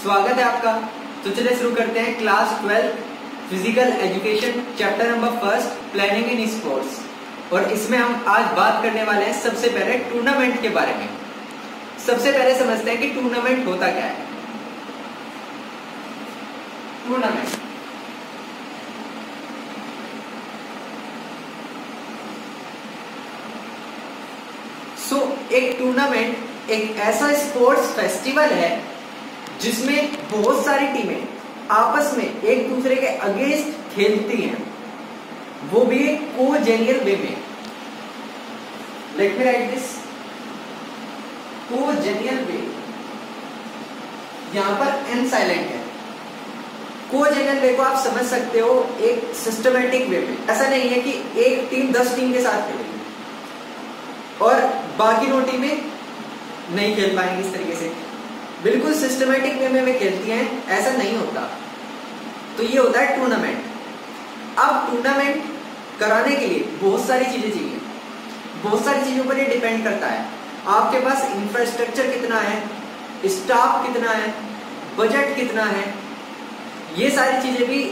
स्वागत है आपका। तो चलिए शुरू करते हैं class 12 physical education chapter number 1 planning in sports. और इसमें हम आज बात करने वाले हैं सबसे पहले टूर्नामेंट के बारे में। सबसे पहले समझते हैं कि टूर्नामेंट होता क्या है। टूर्नामेंट एक टूर्नामेंट एक ऐसा स्पोर्ट्स फेस्टिवल है जिसमें बहुत सारी टीमें आपस में एक दूसरे के अगेंस्ट खेलती हैं, वो भी एक कोजेनियल वे में। लेट मी राइट दिस, कोजेनियल वे। यहां पर एन साइलेंट है। कोजेनियल वे को आप समझ सकते हो एक सिस्टमैटिक वे में। ऐसा नहीं है कि एक टीम 10 टीम के साथ खेलेगी और बाकी 9 टीमें नहीं खेल पाएंगी इस तरीके से। बिल्कुल सिस्टमैटिक वे में खेलती हैं, ऐसा नहीं होता। तो ये होता है टूर्नामेंट। अब टूर्नामेंट कराने के लिए बहुत सारी चीजें चाहिए, बहुत सारी चीजों पर ये डिपेंड करता है। आपके पास इंफ्रास्ट्रक्चर कितना है, स्टाफ कितना है, बजट कितना है, ये सारी चीजें भी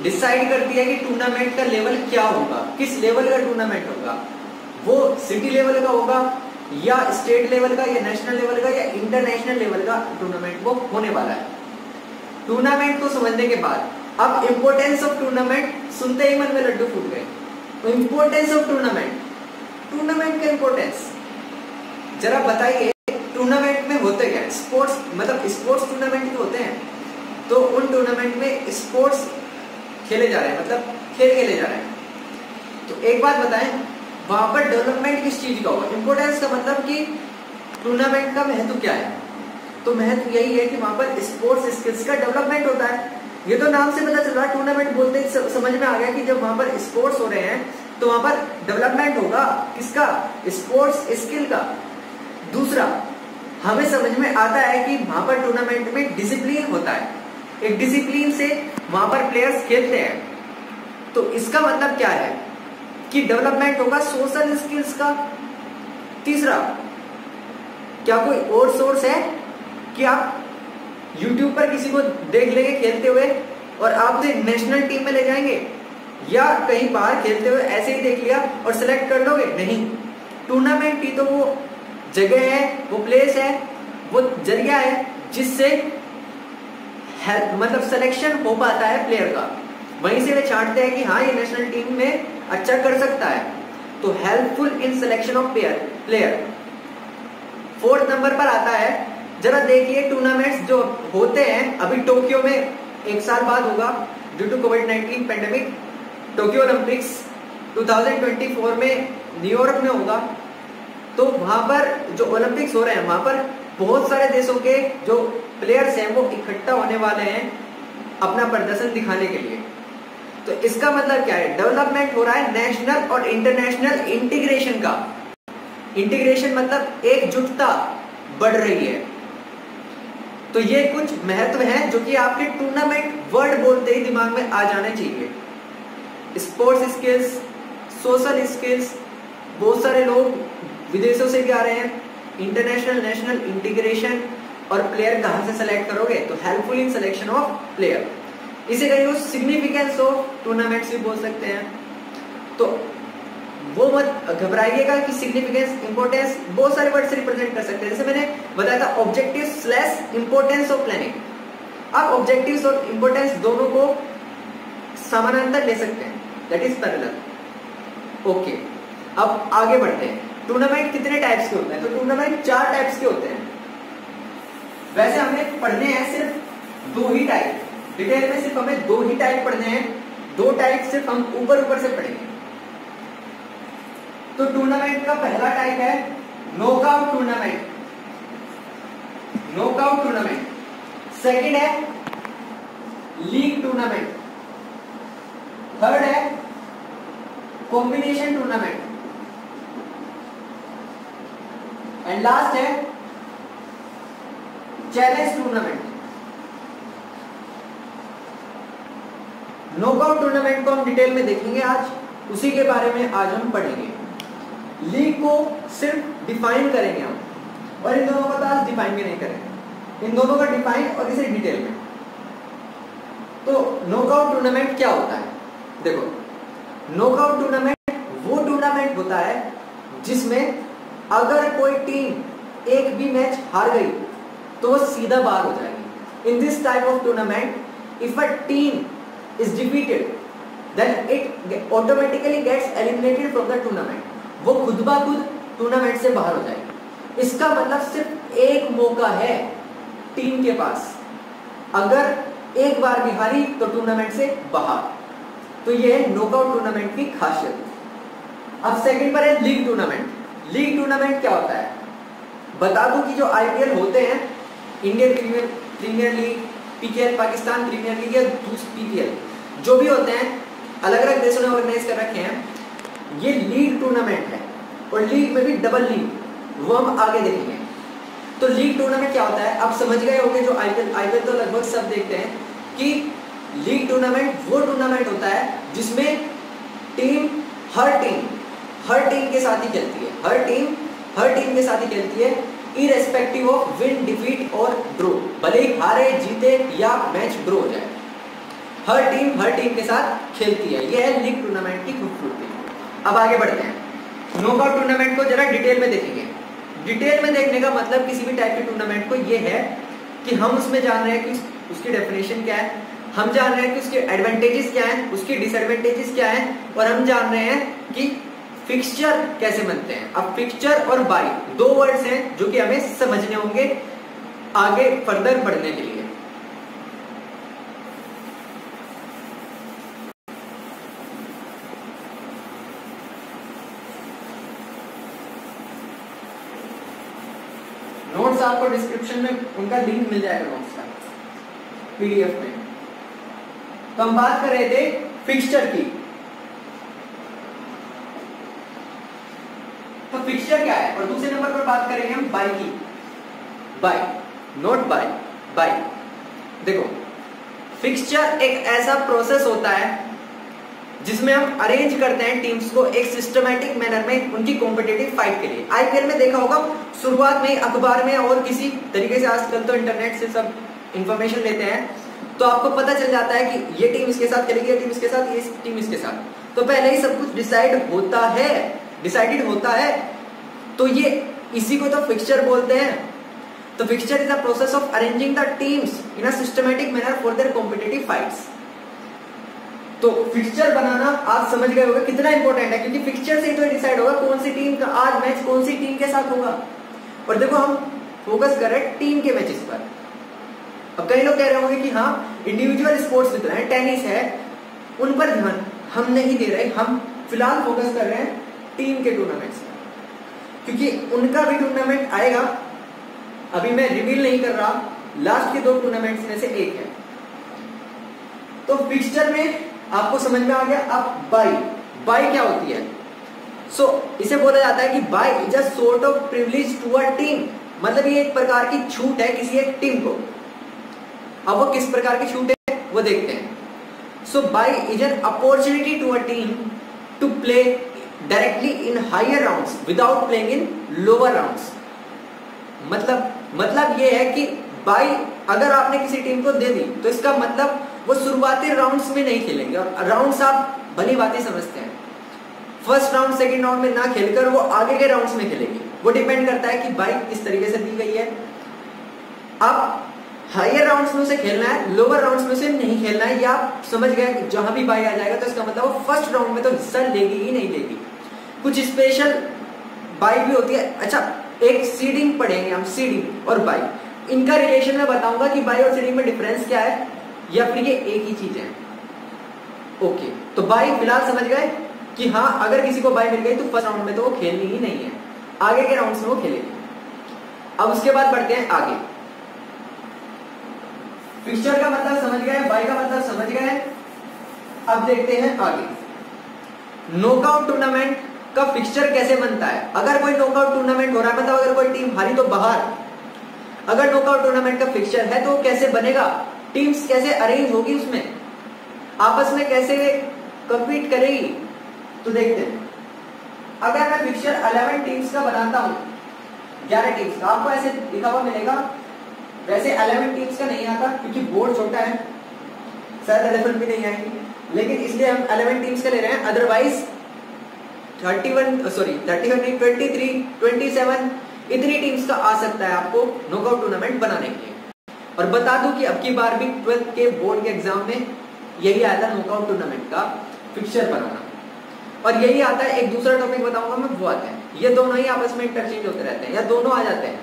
डिसाइड करती है कि टूर्नामेंट का लेवल क्या होगा, किस लेवल का टूर्नामेंट होगा। वो सिटी लेवल का होगा या स्टेट लेवल का या नेशनल लेवल का या इंटरनेशनल लेवल का टूर्नामेंट वो होने वाला है। टूर्नामेंट को समझने के बाद अब इंपॉर्टेंस ऑफ टूर्नामेंट सुनते ही मन में लड्डू फूट गए। तो इंपॉर्टेंस ऑफ टूर्नामेंट, टूर्नामेंट का इंपॉर्टेंस जरा बताइए। टूर्नामेंट में होते क्या? स्पोर्ट्स मतलब स्पोर्ट्स टूर्नामेंट होते हैं, तो उन टूर्नामेंट में स्पोर्ट्स खेले जा रहे हैं, मतलब खेल खेले जा रहे हैं। तो एक बात बताएं, वहां पर डेवलपमेंट किस चीज का होगा? इंपोर्टेंस का मतलब कि टूर्नामेंट का महत्व क्या है? तो महत्व यही है कि वहां पर स्पोर्ट्स स्किल्स का डेवलपमेंट होता है। ये तो नाम से पता चल रहा है, टूर्नामेंट बोलते ही समझ में आ गया कि जब वहां पर स्पोर्ट्स हो रहे हैं तो वहां पर डेवलपमेंट होगा किसका? स्पोर्ट्स स्किल का। दूसरा, हमें समझ में आता है कि वहां पर टूर्नामेंट में डिसिप्लिन होता है, एक डिसिप्लिन से वहां पर प्लेयर्स खेलते हैं। तो इसका मतलब क्या है कि डेवलपमेंट होगा सोशल स्किल्स का। तीसरा, क्या कोई और सोर्स है कि आप YouTube पर किसी को देख लेंगे खेलते हुए और आप उसे नेशनल टीम में ले जाएंगे, या कहीं बाहर खेलते हुए ऐसे ही देख लिया और सिलेक्ट कर लोगे? नहीं। टूर्नामेंट की तो वो जगह है, वो प्लेस है, वो जरिया है जिससे मतलब सिलेक्शन हो पाता है प्लेयर का। वहीं से वे छांटते हैं कि हाँ ये नेशनल टीम में अच्छा कर सकता है। तो helpful in selection of player. 4th number पर आता है, जरा देखिए टूर्नामेंट्स जो होते हैं। अभी टोक्यो में 1 साल बाद होगा ड्यू टू कोविड-19 पेंडेमिक। टोक्यो ओलंपिक्स 2024 में न्यूयॉर्क में होगा। तो वहां पर जो ओलंपिक्स हो रहे हैं, वहां पर बहुत सारे देशों के जो प्लेयर्स हैं वो इकट्ठा होने वाले हैं अपना प्रदर्शन दिखाने के लिए। तो इसका मतलब क्या है? डेवलपमेंट हो रहा है नेशनल और इंटरनेशनल इंटीग्रेशन का। इंटीग्रेशन मतलब एकजुटता बढ़ रही है। तो ये कुछ महत्व हैं जो कि आपके टूर्नामेंट वर्ड बोलते ही दिमाग में आ जाने चाहिए। स्पोर्ट्स स्किल्स, सोशल स्किल्स, बहुत सारे लोग विदेशों से भी आ रहे हैं, इंटरनेशनल नेशनल इंटीग्रेशन, और प्लेयर कहां से सेलेक्ट करोगे? तो helpful in selection of player. इसे कहीं वो सिग्निफिकेंस ऑफ टूर्नामेंट्स भी बोल सकते हैं। तो वो मत घबराइएगा कि सिग्निफिकेंस, इंपॉर्टेंस बहुत सारे वर्ड से रिप्रेजेंट कर सकते हैं। जैसे मैंने बताया था objective slash importance of planning. आप ऑब्जेक्टिव्स और इंपॉर्टेंस दोनों को समानांतर ले सकते हैं, दैट इज पैरेलल। ओके, अब आगे बढ़ते हैं। टूर्नामेंट कितने टाइप्स के होते हैं? तो टूर्नामेंट 4 टाइप्स के होते हैं। वैसे हमें पढ़ने हैं सिर्फ 2 ही टाइप, डिटेल में सिर्फ हमें 2 ही टाइप पढ़ने हैं। 2 टाइप सिर्फ हम ऊपर से पढ़ेंगे। तो टूर्नामेंट का पहला टाइप है knockout tournament. Knockout tournament. Second है लीग टूर्नामेंट। थर्ड है कॉम्बिनेशन टूर्नामेंट। एंड लास्ट है चैलेंज टूर्नामेंट। नॉकआउट टूर्नामेंट को हम डिटेल में देखेंगे आज, उसी के बारे में आज हम पढ़ेंगे। लीग को सिर्फ डिफाइन करेंगे हम, और इन दोनों को तो आज डिफाइन भी नहीं करेंगे। इन दोनों का डिफाइन और इसे डिटेल में। तो नॉकआउट टूर्नामेंट क्या होता है? देखो, नॉकआउट टूर्नामेंट वो टूर्नामेंट होता है जिसमें अगर कोई टीम एक भी मैच हार गई तो वो सीधा बाहर हो जाएगी। In this type of tournament if a team is defeated then it automatically gets eliminated from the tournament. वो खुद ब खुद टूर्नामेंट से बाहर हो जाएगी। इसका मतलब सिर्फ एक मौका है टीम के पास, अगर एक बार भी हारी तो टूर्नामेंट से बाहर। तो ये है नॉकआउट टूर्नामेंट की खासियत। अब सेकंड पर है लीग टूर्नामेंट। लीग टूर्नामेंट क्या होता है? बता दूं कि जो आईपीएल होते हैं, Indian Premier League, PKL Pakistan Premier League या पीपीएल, जो भी होते हैं अलग अलग देशों ने ऑर्गेनाइज कर रखे हैं, ये लीग टूर्नामेंट है। और लीग में भी डबल लीग, वो हम आगे देखेंगे। तो लीग टूर्नामेंट क्या होता है? आप समझ गए होंगे, जो आईपीएल तो लगभग सब देखते हैं, कि लीग टूर्नामेंट वो टूर्नामेंट होता है जिसमें हर टीम के साथ ही खेलती है। हर टीम के साथ ही खेलती है, इररेस्पेक्टिव ऑफ विन, डिफीट और ड्रॉ। भले ही हारे जीते या मैच ड्रॉ हो जाए, हर टीम के साथ खेलती है। यह है लीग टूर्नामेंट की खूबसूरती। अब आगे बढ़ते हैं, नॉकआउट टूर्नामेंट को जरा डिटेल में देखेंगे। डिटेल में देखने का मतलब किसी भी टाइप के टूर्नामेंट को यह है कि हम उसमें जान रहे हैं कि उसकी डेफिनेशन क्या है, हम जान रहे हैं कि उसके एडवांटेजेस क्या हैं, उसकी डिसएडवांटेजेस क्या हैं, और हम जान रहे हैं कि फिक्सचर कैसे बनते हैं। अब फिक्सचर और बाई दो वर्ड्स हैं जो कि हमें समझने होंगे आगे फर्दर बढ़ने के लिए। नोट्स आपको डिस्क्रिप्शन में उनका लिंक मिल जाएगा, नोट्स का पीडीएफ में। तो हम बात कर रहे थे फिक्सचर की। तो फिक्सचर क्या है? और दूसरे नंबर पर बात करेंगे हम बाई की। By, note by. देखो, फिक्सचर एक ऐसा प्रोसेस होता है जिसमें हम अरेंज करते हैं टीम्स को एक सिस्टमैटिक मैनर में उनकी कॉम्पिटिटिव फाइट के लिए। आईपीएल में देखा होगा, शुरुआत में अखबार में और किसी तरीके से, आजकल तो इंटरनेट से सब इंफॉर्मेशन लेते हैं, तो आपको पता चल जाता है कि ये टीम इसके साथ खेलेगी, ये टीम इसके साथ, ये टीम इसके साथ। तो पहले ही सब कुछ डिसाइडेड होता है। तो ये इसी को तो फिक्सचर बोलते हैं। तो fixture is the process of arranging the teams in a systematic manner for their competitive fights. तो फिक्सचर बनाना आप समझ गए होगा कितना इंपॉर्टेंट है, क्योंकि फिक्सचर से ही तो डिसाइड होगा कौन सी टीम का आज मैच कौन सी टीम के साथ होगा। और देखो, हम फोकस कर रहे हैं टीम के मैचेस पर। अब कई लोग कह रहे होंगे कि हाँ, इंडिविजुअल स्पोर्ट्स भी तो है, टेनिस है, उन पर ध्यान हम नहीं दे रहे। हम फिलहाल फोकस कर रहे हैं टीम के टूर्नामेंट्स पर, क्योंकि उनका भी टूर्नामेंट आएगा। अभी मैं रिवील नहीं कर रहा, लास्ट के 2 टूर्नामेंट्स में से एक है। तो फिक्सचर में आपको समझ में आ गया। अब बाई क्या होती है? इसे बोला जाता है कि bye is a sort of privilege to a team. मतलब ये एक प्रकार की छूट है किसी एक टीम को। अब वो किस प्रकार की छूट है वो देखते हैं। Bye is an opportunity to a team to play directly in higher rounds without playing in lower rounds. मतलब ये है कि बाई अगर आपने किसी टीम को दे दी तो इसका मतलब वो शुरुआती राउंड्स में नहीं खेलेंगे। और राउंड्स आप भली बातें समझते हैं, फर्स्ट राउंड सेकंड राउंड में ना खेलकर वो आगे के राउंड्स में खेलेंगे। वो डिपेंड करता है कि बाई किस तरीके से दी गई है। अब हायर राउंड्स में उसे खेलना है, लोअर राउंड्स में उसे नहीं खेलना है, या आप समझ गए जहां भी बाई आ जाएगा तो इसका मतलब वो फर्स्ट राउंड में तो हिस्सा लेगी ही नहीं लेगी। कुछ स्पेशल बाई भी होती है। अच्छा, एक सीडिंग पढ़ेंगे हम, सीडिंग और बाई, इनका रिलेशन मैं बताऊंगा कि बाई और सीडिंग में डिफरेंस क्या है, या फिर ये एक ही चीज है। ओके, तो बाई फिलहाल समझ गए कि हाँ, अगर किसी को बाई मिल गई तो फर्स्ट राउंड में तो वो खेलनी ही नहीं है, आगे के राउंड्स में वो खेलेगी। अब उसके बाद बढ़ते हैं आगे। फिक्सचर का मतलब समझ गए, बाई का मतलब समझ गए। अब देखते हैं आगे, नॉकआउट टूर्नामेंट का फिक्सचर कैसे बनता है। अगर कोई नॉकआउट टूर्नामेंट हो रहा है, मतलब अगर कोई टीम हारी तो बाहर, अगर नॉकआउट टूर्नामेंट का फिक्सचर है तो कैसे बनेगा, टीम्स कैसे अरेंज होगी, उसमें आपस में कैसे कंपीट करेगी, तो देखते हैं। अगर मैं फिक्सचर 11 टीम्स का बनाता हूं, 11 टीम्स का, आपको ऐसे लिखा हुआ मिलेगा वैसे 11 टीम्स का नहीं आता क्योंकि बोर्ड छोटा है, शायद 11 भी नहीं आएंगी, लेकिन इसलिए हम 11 टीम्स का ले रहे हैं। अदरवाइज 31 नहीं 23, 27 इतनी टीम्स का आ सकता है आपको नॉकआउट टूर्नामेंट बनाने के लिए। और बता दूं कि अब की बार भी 12th के बोर्ड के एग्जाम में यही आया था, नॉकआउट टूर्नामेंट का फिक्सचर बनाना। और यही आता है, एक दूसरा टॉपिक बताऊंगा मैं, वो आता है, ये दोनों ही आपस में इंटरचेंज होते रहते हैं या दोनों आ जाते हैं।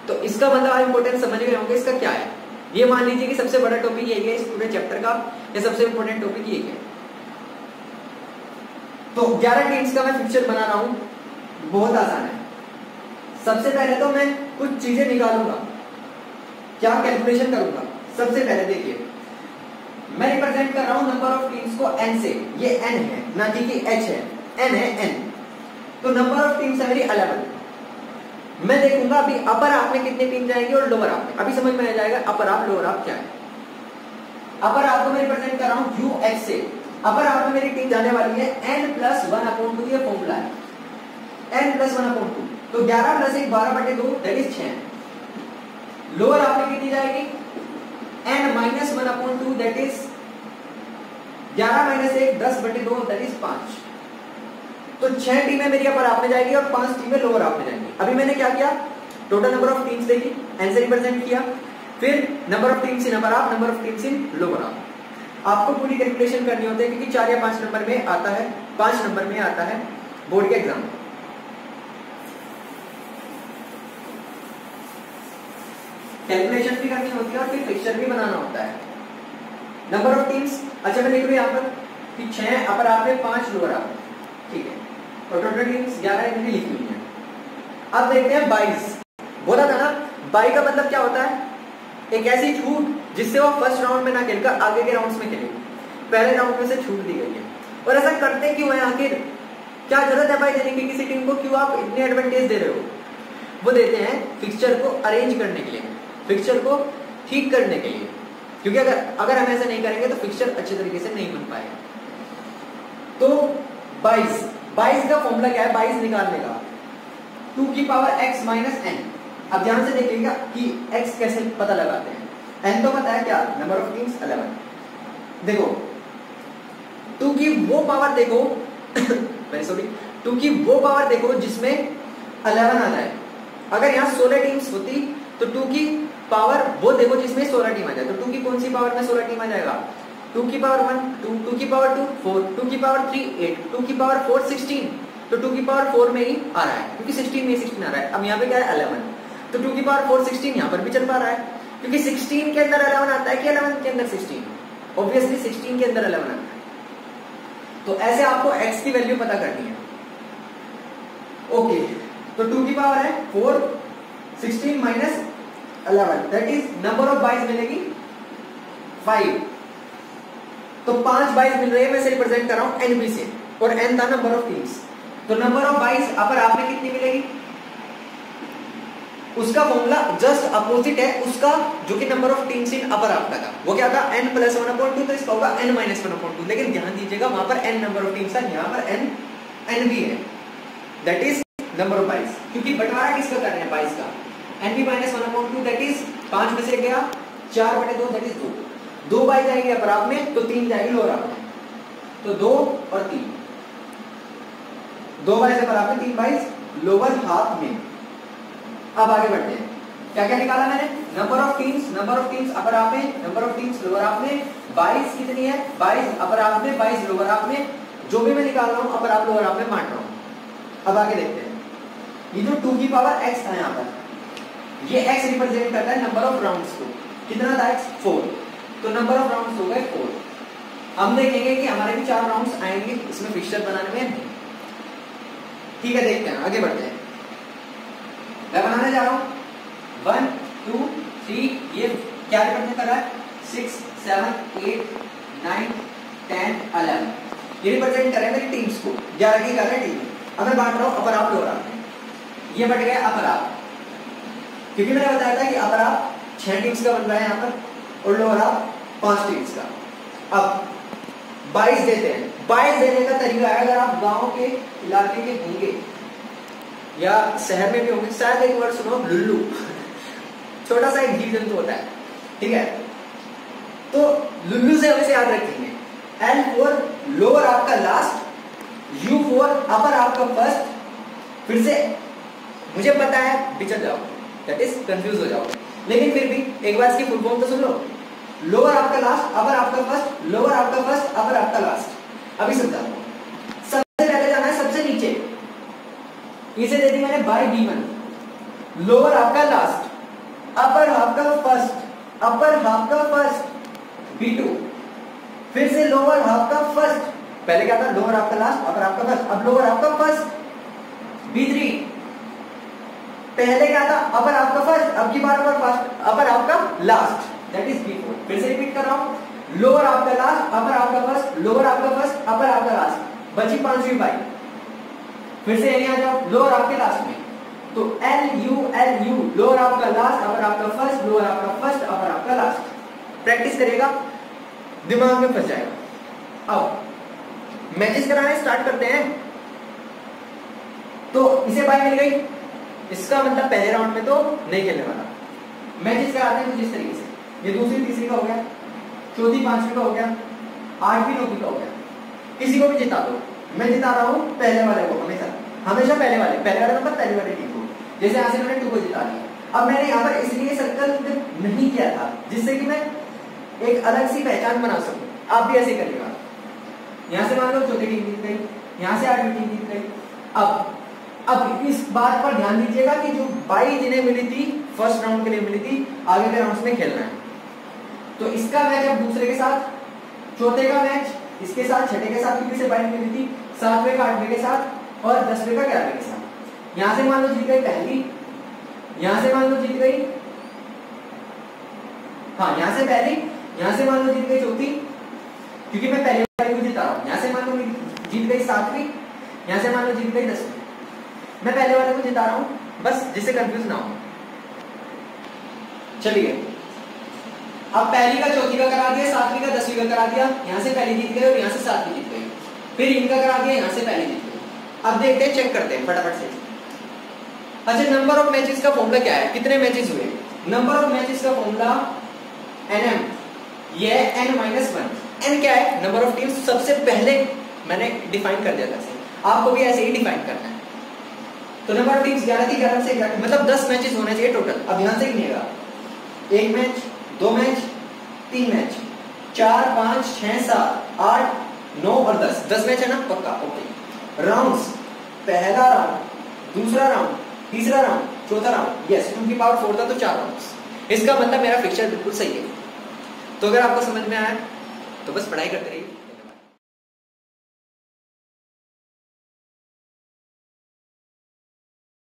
तो इसका मतलब आप इंपोर्टेंस समझ गए होंगे इसका क्या है। ये मान लीजिए कि सबसे बड़ा टॉपिक यही है इस पूरे चैप्टर का, या सबसे इंपोर्टेंट टॉपिक यही है। तो 11 टीम्स का मैं फिक्सचर बना रहा हूं, बहुत आसान है। सबसे पहले तो मैं कुछ चीजें निकालूंगा, क्या कैलकुलेशन करूंगा। सबसे पहले देखिए, मैं रिप्रेजेंट कर रहा हूं नंबर ऑफ टीम्स को n से, ये n है ना कि h है, n है n। तो नंबर ऑफ टीम्स है मेरी 11। मैं देखूंगा अभी अपर हाफ में कितनी टीम जाएगी और लोअर हाफ में, अभी समझ में आ जाएगा अपर हाफ लोअर हाफ क्या है। अपर हाफ को मैं रिप्रेजेंट कर रहा हूं UH से। अपर हाफ में मेरी टीम जाने वाली है n+1/2, ये फॉर्मूला है n+1/2। तो 11 + 1 12/2 दैट इज 6। लोअर हाफ में कितनी जाएगी n-1/2 that is 11 - 1 10/2 that is 5। तो 6 टीमें मेरी अपर हाफ में जाएगी और 5 टीमें लोअर हाफ में जाएंगी। अभी मैंने क्या किया, टोटल नंबर ऑफ टीम्स देखी, n से रिप्रेजेंट किया, फिर number of teams in upper half, number of teams in lower half. आपको पूरी कैलकुलेशन करनी होती है क्योंकि 4 या 5 नंबर में आता है, 5 नंबर में आता है बोर्ड के एग्जाम में। कैलकुलेशन भी करनी होती है और फिर फिक्सचर भी बनाना होता है। नंबर ऑफ टीम्स, अच्छा मैं लिख लूं यहाँ पर कि 6 अपर हाफ में 5 लोअर हाफ, ठीक है, और टोटल टीम्स 11 इनकी लिखी हुई है। अब देखते हैं 22। बोला था ना 22 का मतलब क्या होता है, एक ऐसी छूट जिससे वो फर्स्ट राउंड में ना खेलकर आगे के राउंड्स में खेलेगी, पहले राउंड में से छूट दी गई है। और ऐसा करते क्यों है, आखिर क्या जरूरत है भाई देने की किसी टीम को, क्यों आप इतने एडवांटेज दे रहे हो। वो देते हैं फिक्सचर को अरेंज करने के लिए, फिक्सचर को ठीक करने के लिए, क्योंकि अगर हम ऐसा नहीं करेंगे तो फिक्सचर अच्छे तरीके से नहीं बन पाएगा। तो 22 का फॉर्मूला क्या है 22 निकालने का, 2 की पावर x माइनस n। अब ध्यान से देखिएगा कि x कैसे पता लगाते हैं। n तो पता है क्या, नंबर ऑफ टीम्स 11। देखो 2 की वो पावर देखो सॉरी 2 की वो पावर देखो जिसमें 11 आ जाए। अगर यहाँ 16 टीम्स होती तो 2 की पावर वो देखो जिसमें 16 टीम आ जाए। तो 2 की कौन सी पावर में 16 टीम आ जाएगा, 2 की पावर 1 2, 2 की पावर 2 4, 2 की पावर 3 8, 2 की पावर 4 16। तो 2 की पावर 4 में ही आ रहा है क्योंकि 16 में 16 आ रहा है। अब यहाँ पे क्या है 11, तो 2 की पावर 4 16 यहाँ पर भी चल पा रहा है क्योंकि 16 के अंदर 11 आता है कि 11 के अंदर 16, ऑब्वियसली 16 के अंदर 11 आता है। तो ऐसे आपको x की वैल्यू पता करनी है। ओके, तो 2 की पावर है 4 16 minus 11 that is number of 22 मिलेगी 5। तो 5 22 मिल रही है, मैं इसे रिप्रेजेंट कर रहा हूं NB से, और n था नंबर ऑफ टीम्स। तो नंबर ऑफ 22 अपर हाफ में कितनी मिलेगी, उसका फॉर्मूला जस्ट अपोजिट है उसका जो कि number of teams in upper half का था। वो क्या था n+1/2, तो इसका होगा n-1/2। लेकिन ध्यान दीजिएगा वहां पर n नंबर ऑफ टीम्स था, यहां पर NB है, दैट इज नंबर ऑफ 22। क्योंकि बंटवारा किसका कर रहे हैं 22 का, NB-1/2 दैट इज 5 में से गया 4/2 दैट इज 2। 2 22 जाएगी अपर हाफ में तो 3 जाएगी लोअर हाफ में, तो 2 और 3, 2 22 अपर हाफ में 3 22 लोअर हाफ में। अब आगे बढ़ते हैं, क्या क्या निकाला मैंने, number of teams upper half में, number of teams lower half में। 22 कितनी है 22 अपर हाफ में 22 लोअर हाफ में, जो भी मैं निकाल रहा हूं अपर हाफ लोअर हाफ में बांट रहा हूं। अब आगे देखते हैं, ये जो 2 की पावर x था यहां पर, ये x रिप्रेजेंट करता है नंबर ऑफ राउंड्स को। कितना था x 4, तो नंबर ऑफ राउंड्स हो गए 4। हम देखेंगे कि हमारे भी 4 राउंड्स आएंगे इसमें फिक्सचर बनाने में, ठीक है। देखते हैं आगे बढ़ते हैं, मैं बनाने जा रहा हूं 1 2 3, ये क्या रिप्रेजेंट कर रहा है 6 7 8 9 10 11, ये रिप्रेजेंट कर रहे हैं मेरी टीम्स को, 11 की 11 टीम। अब मैं बांट रहा हूं अपर हाफ लोअर हाफ में, ये बढ़ गया अपर हाफ, क्योंकि मैंने बताया था कि अपर हाफ 6 टीम्स का बन रहा है यहाँ पर और लोअर हाफ 5 टीम्स का। अब 22 देते हैं। 22 देने का तरीका है, अगर आप गांव के इलाके के होंगे या शहर में भी होंगे, शायद एक वर्ड सुनो लुल्लू छोटा सा एक जीव जंतु होता है, ठीक है। तो लुल्लू से हमें याद रखेंगे L फॉर लोअर आपका लास्ट, U फॉर अपर आपका फर्स्ट। फिर से मुझे पता है बिचक जाओ, दैट इज कंफ्यूज हो जाओ, लेकिन फिर भी एक बार इसकी फुल फॉर्म तो सुन लो। लोअर आपका लास्ट, अपर आपका फर्स्ट, लोअर आपका फर्स्ट, अपर आपका लास्ट। अभी समझाता हूं। सबसे पहले जाना है सबसे नीचे, इसे दे दी मैंने बाय B1। लोअर आपका लास्ट, अपर हाफ का फर्स्ट, अपर हाफ का फर्स्ट B2। फिर से लोअर हाफ का फर्स्ट, पहले क्या था लोअर आपका लास्ट, अपर आपका फर्स्ट, अब लोअर आपका फर्स्ट B3। पहले क्या था अपर आपका फर्स्ट, अब की बार अपर फर्स्ट, अपर आपका लास्ट, दैट इज B4। फिर से रिपीट कर रहा हूं, लोअर आपका लास्ट, अपर आपका फर्स्ट, लोअर आपका फर्स्ट, अपर आपका लास्ट, बची पांचवी बाई। फिर से यहीं आ जाओ लोअर आपके लास्ट में, तो LU लोअर आपका लास्ट, अपर आपका फर्स्ट, लोअर आपका फर्स्ट, अपर आपका लास्ट। प्रैक्टिस करेगा दिमाग में फंस जाएगा। अब मैचेस कराने स्टार्ट करते हैं। तो इसे बाई मिल गई, इसका मतलब पहले राउंड में तो नहीं खेलने वाला। मैचेस कराते हैं कुछ इस तरीके से, ये दूसरी तीसरी का हो गया, चौथी पांचवी का हो गया, आठवीं नौवीं का हो गया। किसी को भी जिता दो, मैं जिता रहा हूं पहले वाले को, हमेशा पहले वाले नंबर पहले वाले टीम को। जैसे यहां से मैंने 2 को जिता दिया। अब मैंने यहाँ पर इसलिए सर्कल नहीं किया था जिससे कि मैं एक अलग सी पहचान बना सकूं। आप भी ऐसे करिएगा। यहां से मान लो चौथी टीम जीत गई, यहां से आठवीं टीम जीत गई। अब इस बात पर ध्यान दीजिएगा कि जो बाई जिन्हें मिली थी फर्स्ट राउंड के लिए मिली थी, आगे के राउंड्स में खेलना है। तो इसका मैच अब दूसरे के साथ, चौथे का मैच इसके साथ, छठे के साथ किसी से बाई मिली थी, सातवें का आठवें के साथ और 10वें का 11वें के साथ। यहां से मान लो जीत गई पहली, यहां से मान लो जीत गई, हाँ यहां से पहली, यहां से मान लो जीत गई चौथी, क्योंकि मैं पहले वाले को जिता रहा हूं। यहां से मान लो जीत गई 7वीं, यहां से मान लो जीत गई 10वीं। मैं पहले वाले को जिता रहा हूं, बस जिससे कंफ्यूज ना हो। चलिए अब पहली का चौथी का करा दिया, 7वीं का 10वीं का करा दिया। यहां से पहली जीत गई और यहां से 7वीं जीत गई। फिर इनका करा दिया, यहां से पहली जीत गई। अब देखते हैं, चेक करते हैं फटाफट से। अच्छा, नंबर ऑफ मैचेस का फॉर्मूला क्या है, कितने मैचेस हुए? नंबर ऑफ मैचेस का फॉर्मूला NM, ये N-1। N क्या है? Number of teams. सबसे पहले मैंने डिफाइन कर दिया था, आपको भी ऐसे ही डिफाइन करना है। तो नंबर ऑफ टीम्स 11 थी, 11 से 11 मतलब 10 मैचेस होने चाहिए टोटल। अब यहां से गिनेगा 1 मैच, 2 मैच, 3 मैच, 4, 5, 6, 7, 8, 9 और 10। 10 मैच है ना पक्का? ओके। राउंड्स, पहला राउंड, दूसरा राउंड, तीसरा राउंड, चौथा राउंड। यस, 2 की पावर 4 था तो 4 राउंड्स। इसका मतलब मेरा फिक्सचर बिल्कुल सही है। तो अगर आपको समझ में आया तो बस पढ़ाई करते रहिए।